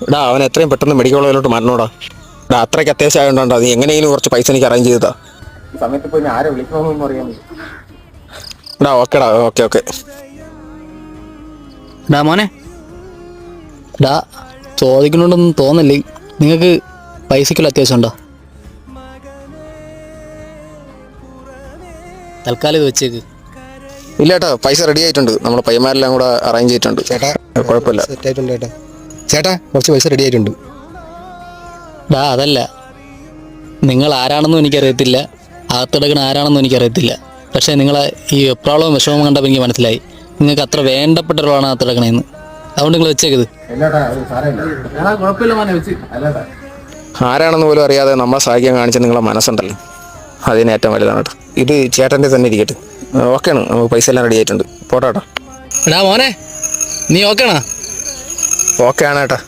എടാ അവൻ എത്രയും പെട്ടെന്ന് മെഡിക്കൽ കോളേജിലോട്ട് മാറണോടാ. എടാ അത്രയ്ക്ക് അത്യാവശ്യമായതുകൊണ്ടാ നീ എങ്ങനെയെങ്കിലും കുറച്ച് പൈസ എനിക്ക് അറേഞ്ച് ചെയ്താ. ഈ സമയത്ത് ഇപ്പോൾ ഞാൻ ആരെ വിളിക്കണമെന്നൊന്നും അറിയാൻ. എടാ ഓക്കേടാ, ഓക്കെ. ഡാ മോനെ, ഡാ ചോദിക്കണോണ്ടൊന്നും തോന്നല്ലേ, നിങ്ങൾക്ക് പൈസയ്ക്കുള്ള അത്യാവശ്യമുണ്ടോ? തൽക്കാലം ഇത് വെച്ചേക്ക്. ഇല്ല ചേട്ടാ, പൈസ റെഡി ആയിട്ടുണ്ട്. നമ്മൾ പയ്യന്മാരെല്ലാം കൂടെ അറേഞ്ച് ചെയ്തിട്ടുണ്ട് ചേട്ടാ. കുഴപ്പമില്ല. സെറ്റ് ആയിട്ടുണ്ട് ചേട്ടാ. ചേട്ടാ കുറച്ച് പൈസ റെഡി ആയിട്ടുണ്ട്. ഡാ അതല്ല, നിങ്ങൾ ആരാണെന്നും എനിക്കറിയത്തില്ല, അകത്തെടുക്കണ ആരാണെന്നും എനിക്കറിയത്തില്ല. പക്ഷേ നിങ്ങളെ ഈ എപ്രാളവും വിഷമവും കണ്ടപ്പോൾ എനിക്ക് മനസ്സിലായി നിങ്ങൾക്ക് അത്ര വേണ്ടപ്പെട്ട ഒരാളാണ് അകത്തെടുക്കണേന്ന്. അതുകൊണ്ട് നിങ്ങൾ വെച്ചേക്കത്. കുഴപ്പമില്ല മോനെ, വെച്ച്. ആരാണെന്ന് പോലും അറിയാതെ നമ്മളെ സഹായിക്കാൻ കാണിച്ച നിങ്ങളെ മനസ്സുണ്ടല്ലോ, അതിന് ഏറ്റവും വലുതാണ് കേട്ടോ. ഇത് ചേട്ടൻ്റെ തന്നെ ഇരിക്കട്ടെ. ഓക്കെയാണ്, നമുക്ക് പൈസ എല്ലാം റെഡി ആയിട്ടുണ്ട്. പോട്ടാ. എടാ മോനെ, നീ ഓക്കേണാ? ഓക്കെ ആണ് ചേട്ടാ.